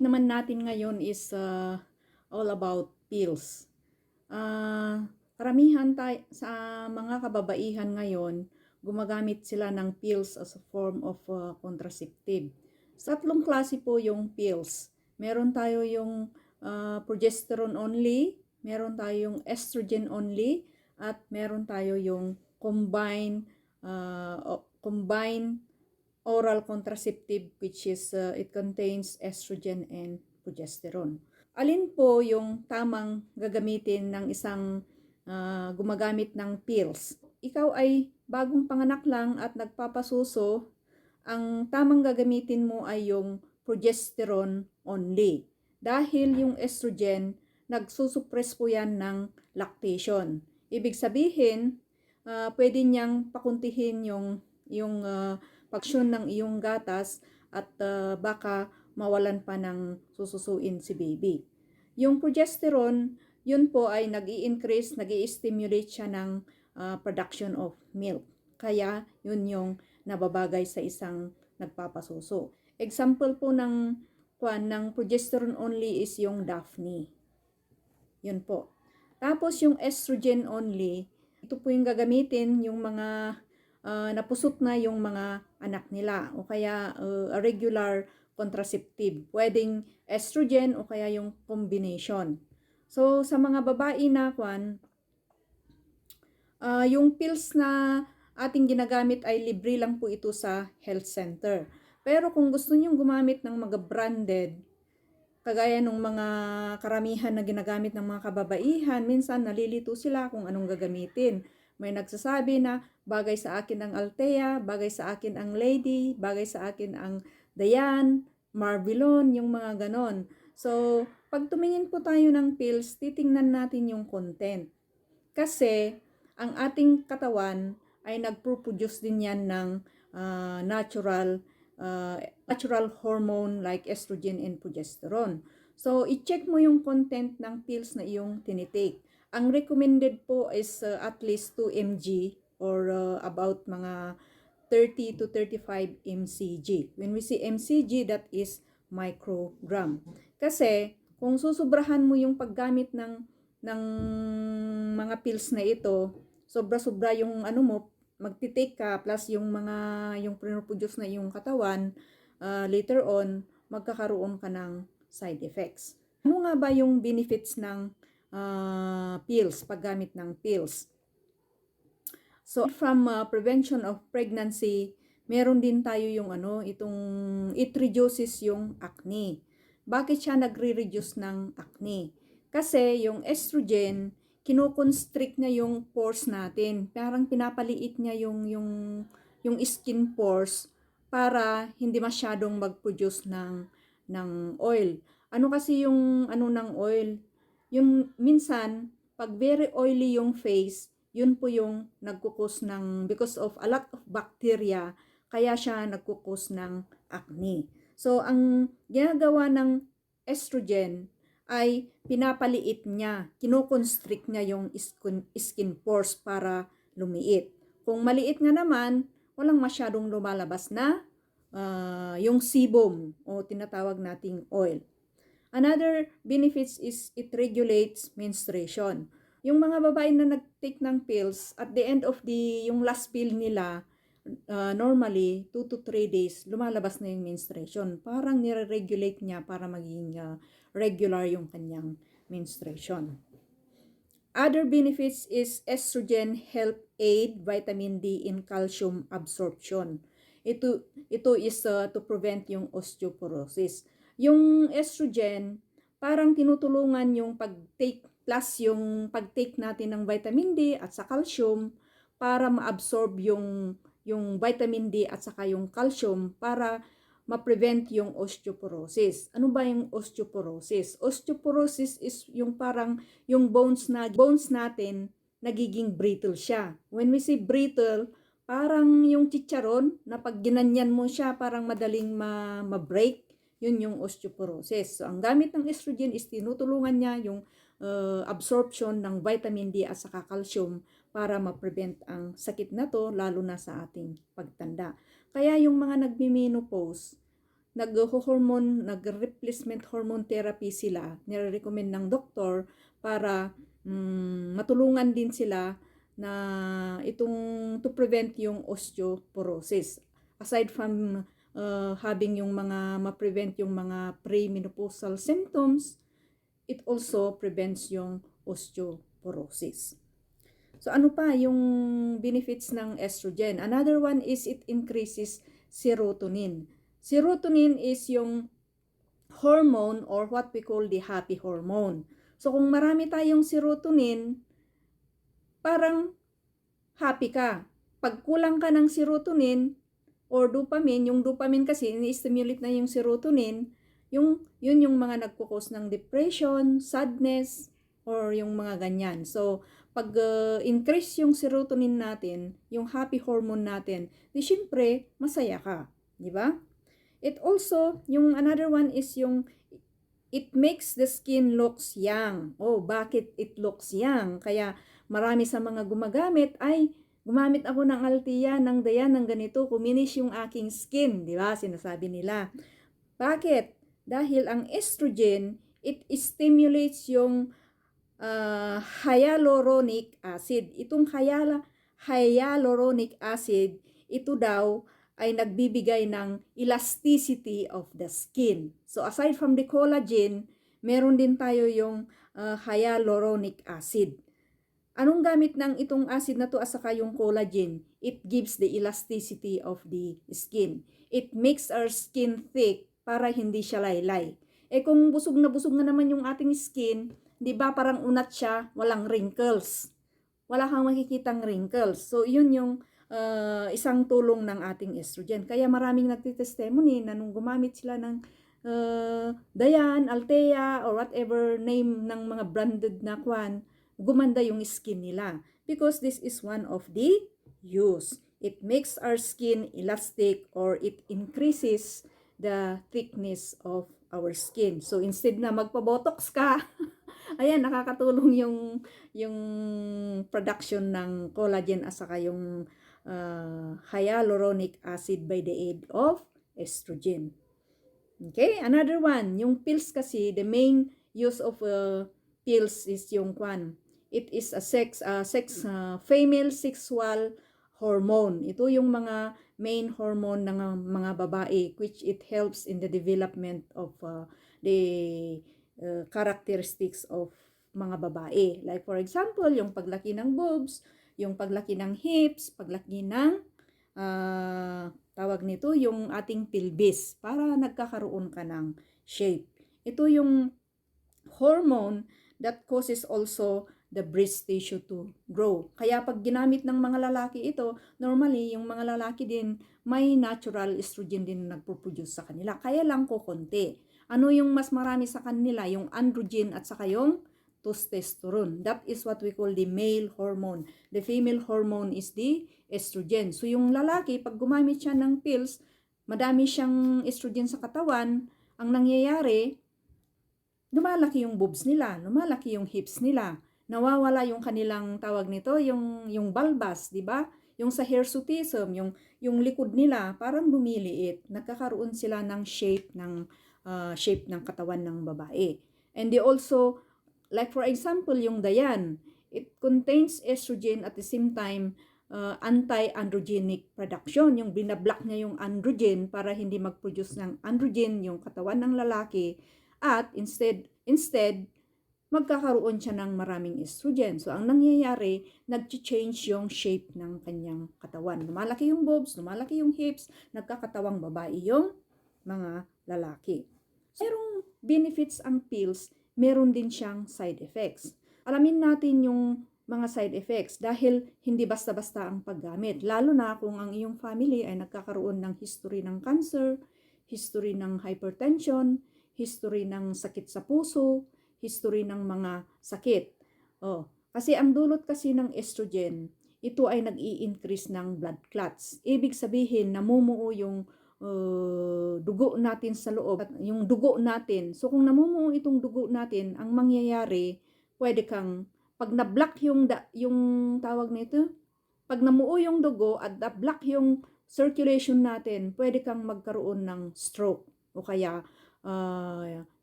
naman natin ngayon is all about pills. Karamihan sa mga kababaihan ngayon, gumagamit sila ng pills as a form of contraceptive. Tatlong klase po yung pills. Meron tayo yung progesterone only, meron tayong estrogen only, at meron tayo yung combined oral contraceptive, which is it contains estrogen and progesterone. Alin po yung tamang gagamitin ng isang gumagamit ng pills? Ikaw ay bagong panganak lang at nagpapasuso, ang tamang gagamitin mo ay yung progesterone only. Dahil yung estrogen, nagsusuppress po yan ng lactation. Ibig sabihin, pwede niyang pakuntihin yung paksyon ng iyong gatas at baka mawalan pa ng sususuin si baby. Yung progesterone, yun po ay nag-i-increase, nag-i-stimulate siya ng production of milk. Kaya yun yung nababagay sa isang nagpapasuso. Example po ng progesterone only is yung Daphne. Yun po. Tapos yung estrogen only, ito po yung gagamitin yung mga napusot na yung mga anak nila o kaya a regular contraceptive. Pwedeng estrogen o kaya yung combination. So sa mga babae na yung pills na ating ginagamit ay libre lang po ito sa health center. Pero kung gusto niyo gumamit ng mga branded, kagaya ng mga karamihan na ginagamit ng mga kababaihan, minsan nalilito sila kung anong gagamitin. May nagsasabi na bagay sa akin ang Althea, bagay sa akin ang Lady, bagay sa akin ang Dayan, Marvelon, yung mga ganon. So, pag tumingin po tayo ng pills, titingnan natin yung content. Kasi, ang ating katawan ay nagpo-produce din yan ng natural hormone like estrogen and progesterone. So, i-check mo yung content ng pills na iyong tinitake. Ang recommended po is at least 2 mg or about mga 30 to 35 mcg. When we say mcg, that is microgram. Kasi, kung susubrahan mo yung paggamit ng mga pills na ito, sobra-sobra yung magtitake ka plus yung pinoproduce na yung katawan, later on, magkakaroon ka ng side effects. Ano nga ba yung benefits ng pills, paggamit ng pills? So, from prevention of pregnancy, meron din tayo yung it reduces yung acne. Bakit siya nagre-reduce ng acne? Kasi yung estrogen, kinoconstrict niya yung pores natin. Parang pinapaliit niya yung skin pores para hindi masyadong mag-produce ng oil. Ano kasi yung ng oil? Yung minsan, pag very oily yung face, yun po yung nagkukos because of a lot of bacteria, kaya siya nagkukos ng acne. So, ang ginagawa ng estrogen ay pinapaliit niya, kinoconstrict niya yung skin pores para lumiit. Kung maliit nga naman, walang masyadong lumalabas na yung sebum o tinatawag nating oil. Another benefits is it regulates menstruation. Yung mga babae na nag-take ng pills, at the end of yung last pill nila, normally 2 to 3 days, lumalabas na yung menstruation. Parang nire-regulate niya para maging regular yung kanyang menstruation. Other benefits is estrogen help aid vitamin D in calcium absorption. Ito is to prevent yung osteoporosis. Yung estrogen, parang tinutulungan yung pag-take plus yung pag-take natin ng vitamin D at sa calcium para ma-absorb yung vitamin D at saka yung calcium para ma-prevent yung osteoporosis. Ano ba yung osteoporosis? Osteoporosis is yung parang yung bones natin nagiging brittle siya. When we say brittle, parang yung chicharon na pag ginanyan mo siya parang madaling ma-break, yun yung osteoporosis. So, ang gamit ng estrogen is tinutulungan niya yung absorption ng vitamin D at saka calcium para ma-prevent ang sakit na to, lalo na sa ating pagtanda. Kaya yung mga nagmi-menopause, nag-replacement hormone therapy sila, nire-recommend ng doktor para matulungan din sila na to prevent yung osteoporosis. Aside from having yung mga ma-prevent yung mga premenopausal symptoms, it also prevents yung osteoporosis. So ano pa yung benefits ng estrogen? Another one is it increases serotonin. Serotonin is yung hormone or what we call the happy hormone. So kung marami tayong serotonin, parang happy ka. Pag kulang ka ng serotonin or dopamine, yung dopamine kasi ini-stimulate na yung serotonin, yun yung mga nagkukos ng depression, sadness, or yung mga ganyan. So, pag increase yung serotonin natin, yung happy hormone natin, di syempre, masaya ka. Di ba? It also, yung another one is yung it makes the skin looks young. Oh, bakit it looks young? Kaya marami sa mga gumagamit ay gumamit ako ng Althea, ng Dayan, ng ganito, kuminis yung aking skin, di ba? Sinasabi nila. Bakit? Dahil ang estrogen, it stimulates yung hyaluronic acid. Itong hyaluronic acid, ito daw ay nagbibigay ng elasticity of the skin. So aside from the collagen, meron din tayo yung hyaluronic acid. Anong gamit ng itong acid na to at saka yung collagen? It gives the elasticity of the skin. It makes our skin thick para hindi siya laylay. Eh kung busog na naman yung ating skin, di ba parang unat siya, walang wrinkles. Wala kang makikitang wrinkles. So yun yung isang tulong ng ating estrogen. Kaya maraming nagtitestimony na nung gumamit sila ng Dayan, Althea, or whatever name ng mga branded na kwan, gumanda yung skin nila. Because this is one of the use. It makes our skin elastic or it increases the thickness of our skin. So instead na magpa-botox ka, ayan, nakakatulong yung production ng collagen at saka yung hyaluronic acid by the aid of estrogen. Okay, another one, yung pills kasi, the main use of pills is yung kwan. It is a female sexual hormone. Ito yung mga main hormone ng mga babae, which it helps in the development of the characteristics of mga babae. Like for example, yung paglaki ng boobs, yung paglaki ng hips, paglaki ng tawag nito, yung ating pelvis para nagkakaroon ka ng shape. Ito yung hormone that causes also the breast tissue to grow. Kaya pag ginamit ng mga lalaki ito, normally yung mga lalaki din may natural estrogen din na nagpo-produce sa kanila. Kaya lang ko konti. Ano yung mas marami sa kanila? Yung androgen at saka yung testosterone. That is what we call the male hormone. The female hormone is the estrogen. So yung lalaki, pag gumamit siya ng pills, madami siyang estrogen sa katawan, ang nangyayari, lumalaki yung boobs nila, lumalaki yung hips nila, nawawala yung kanilang tawag nito, yung bulbous, di ba? Yung sa hirsutism, yung likod nila parang lumiliit, nagkakaroon sila ng shape ng katawan ng babae. And they also, like for example, yung Dayan, it contains estrogen at the same time anti-androgenic production. Yung binablock niya yung androgen para hindi mag-produce ng androgen yung katawan ng lalaki at instead magkakaroon siya ng maraming estrogen. So ang nangyayari, nag-change yung shape ng kanyang katawan. Lumalaki yung boobs, lumalaki yung hips, nagkakatawang babae yung mga lalaki. Merong benefits ang pills, meron din siyang side effects. Alamin natin yung mga side effects dahil hindi basta-basta ang paggamit. Lalo na kung ang iyong family ay nagkakaroon ng history ng cancer, history ng hypertension, history ng sakit sa puso, history ng mga sakit. Kasi ang dulot kasi ng estrogen, ito ay nag-i-increase ng blood clots. Ibig sabihin, namumuo yung dugo natin sa loob, yung dugo natin. So kung namumuo itong dugo natin, ang mangyayari, pwede kang pag na-block yung tawag nito, pag namuo yung dugo at na-block yung circulation natin, pwede kang magkaroon ng stroke. o kaya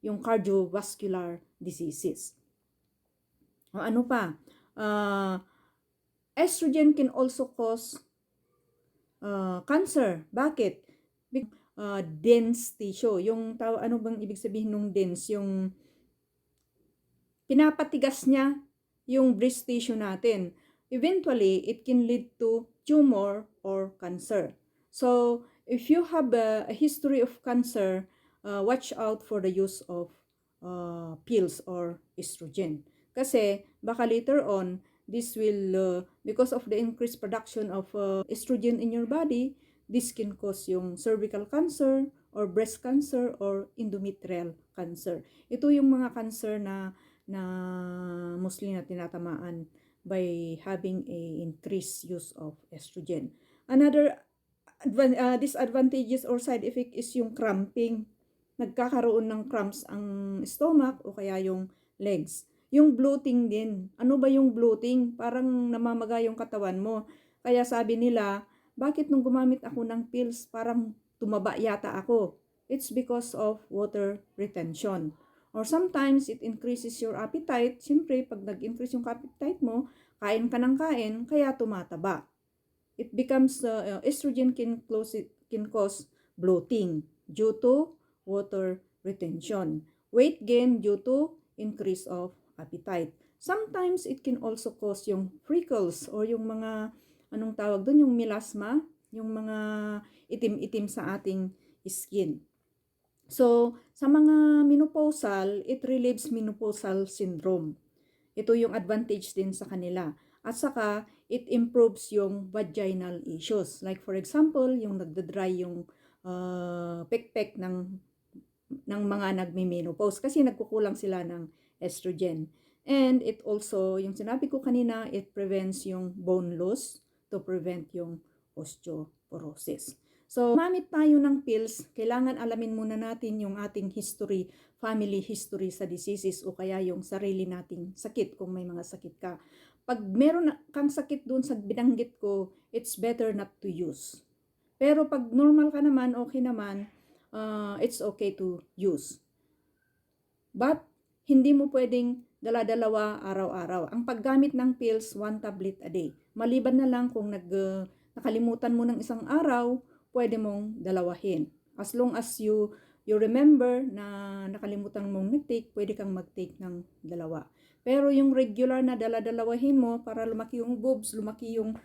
yung cardiovascular diseases. O ano pa? Estrogen can also cause cancer. Bakit? Dense tissue. Ano bang ibig sabihin ng dense? Yung pinapatigas niya yung breast tissue natin. Eventually, it can lead to tumor or cancer. So, if you have a history of cancer, watch out for the use of pills or estrogen. Kasi baka later on, this will, because of the increased production of estrogen in your body, this can cause yung cervical cancer or breast cancer or endometrial cancer. Ito yung mga cancer na mostly na tinatamaan by having a increased use of estrogen. Another disadvantages or side effect is yung cramping. Nagkakaroon ng cramps ang stomach o kaya yung legs. Yung bloating din. Ano ba yung bloating? Parang namamaga yung katawan mo. Kaya sabi nila, bakit nung gumamit ako ng pills, parang tumaba yata ako? It's because of water retention. Or sometimes, it increases your appetite. Siyempre, pag nag-increase yung appetite mo, kain ka ng kain, kaya tumataba. It becomes, estrogen can cause bloating due to water retention. Weight gain due to increase of appetite. Sometimes, it can also cause yung freckles or yung mga, anong tawag doon, yung melasma, yung mga itim-itim sa ating skin. So, sa mga menopausal, it relieves menopausal syndrome. Ito yung advantage din sa kanila. At saka, it improves yung vaginal issues. Like for example, yung nagda-dry yung pekpek ng mga nagme-menopause kasi nagkukulang sila ng estrogen. And it also, yung sinabi ko kanina, it prevents yung bone loss to prevent yung osteoporosis. So, mamit tayo ng pills, kailangan alamin muna natin yung ating history, family history sa diseases o kaya yung sarili nating sakit kung may mga sakit ka. Pag meron kang sakit doon sa binanggit ko, it's better not to use. Pero pag normal ka naman, okay naman, it's okay to use. But, hindi mo pwedeng dala-dalawa araw-araw. Ang paggamit ng pills, 1 tablet a day. Maliban na lang kung nakalimutan mo ng isang araw, pwede mong dalawahin. As long as you remember na nakalimutan mong nag-take, pwede kang mag-take ng dalawa. Pero yung regular na dala-dalawahin mo para lumaki yung boobs, lumaki yung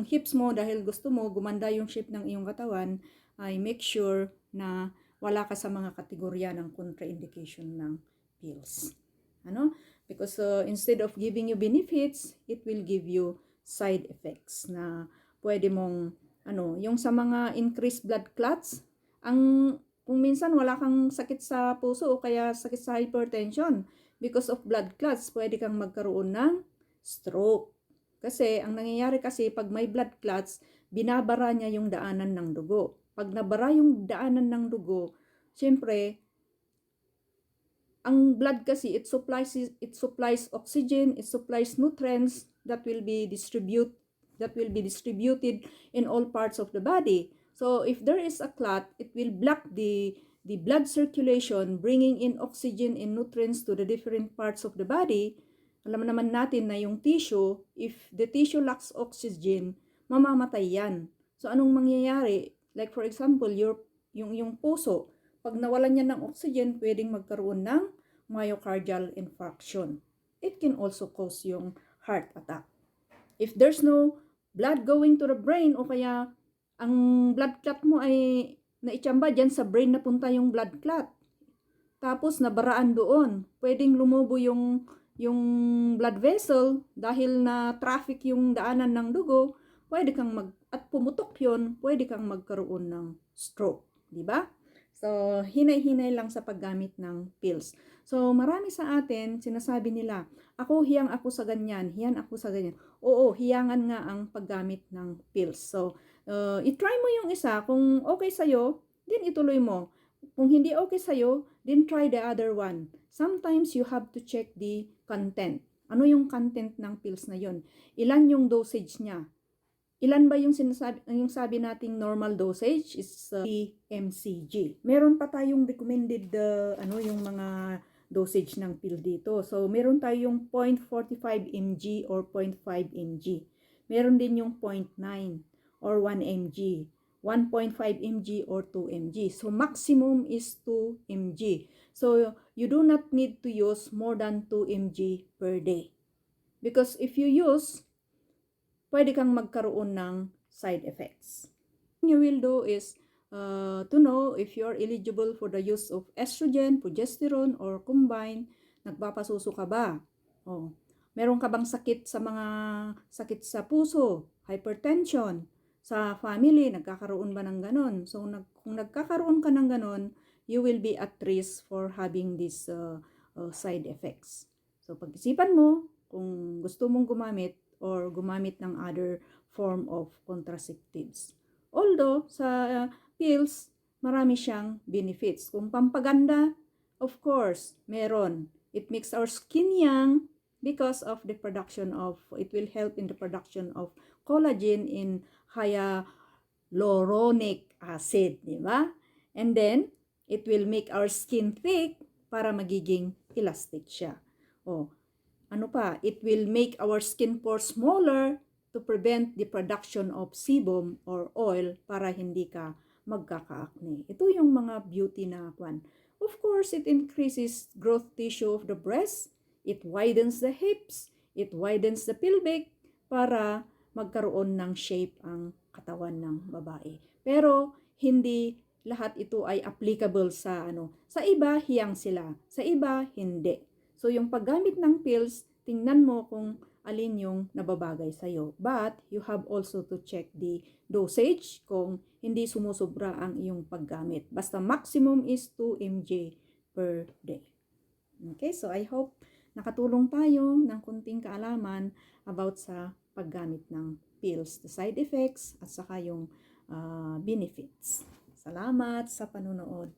hips mo dahil gusto mo gumanda yung shape ng iyong katawan, ay make sure na wala ka sa mga kategorya ng contraindication ng pills. Ano? Because instead of giving you benefits, it will give you side effects na pwede mong yung sa mga increased blood clots, kung minsan wala kang sakit sa puso o kaya sakit sa hypertension, because of blood clots, pwede kang magkaroon ng stroke. Kasi, ang nangyayari kasi, pag may blood clots, binabara niya yung daanan ng dugo. Pag nabara yung daanan ng dugo, siyempre, ang blood kasi, it supplies oxygen, it supplies nutrients that will be distributed in all parts of the body. So if there is a clot, it will block the blood circulation, bringing in oxygen and nutrients to the different parts of the body. Alam naman natin na yung tissue, if the tissue lacks oxygen, mamamatay yan. So anong mangyayari? Like for example, yung puso, pag nawalan niya ng oxygen, pwedeng magkaroon ng myocardial infarction. It can also cause yung heart attack. If there's no blood going to the brain o kaya ang blood clot mo ay naitsamba dyan sa brain na punta yung blood clot. Tapos nabaraan doon. Pwedeng lumubo yung blood vessel dahil na traffic yung daanan ng dugo. Pwede kang at pumutok yun, pwede kang magkaroon ng stroke. Diba? So, hinay-hinay lang sa paggamit ng pills. So, marami sa atin, sinasabi nila, hiyang ako sa ganyan, hiyan ako sa ganyan. Oo, hiyangan nga ang paggamit ng pills. So, itry mo yung isa. Kung okay sa'yo, then ituloy mo. Kung hindi okay sa'yo, then try the other one. Sometimes you have to check the content. Ano yung content ng pills na yun? Ilan yung dosage niya? Ilan ba yung sabi nating normal dosage is 3 mcg. Meron pa tayong recommended yung mga dosage ng pill dito. So meron tayong 0.45 mg or 0.5 mg. Meron din yung 0.9 or 1 mg, 1.5 mg or 2 mg. So maximum is 2 mg. So you do not need to use more than 2 mg per day. Because if you use, pwede kang magkaroon ng side effects. What you will do is to know if you're eligible for the use of estrogen, progesterone, or combined. Nagpapasuso ka ba? Oh. Meron ka bang sakit sakit sa puso, hypertension, sa family, nagkakaroon ba ng ganon? So, kung nagkakaroon ka ng ganon, you will be at risk for having these side effects. So, pag-isipan mo kung gusto mong gumamit or gumamit ng other form of contraceptives. Although, sa pills, marami siyang benefits. Kung pampaganda, of course, meron. It makes our skin young because of the production of, it will help in the production of collagen in hyaluronic acid, di ba? And then, it will make our skin thick para magiging elastic siya. Oh, ano pa? It will make our skin pores smaller to prevent the production of sebum or oil para hindi ka magkaka-acne. Ito yung mga beauty na kwan. Of course, it increases growth tissue of the breast. It widens the hips. It widens the pelvic para magkaroon ng shape ang katawan ng babae. Pero hindi lahat ito ay applicable sa Sa iba, hiyang sila. Sa iba, hindi. So, yung paggamit ng pills, tingnan mo kung alin yung nababagay sa'yo. But, you have also to check the dosage kung hindi sumusobra ang iyong paggamit. Basta maximum is 2 mg per day. Okay, so I hope nakatulong tayo ng kunting kaalaman about sa paggamit ng pills, the side effects, at saka yung benefits. Salamat sa panunood.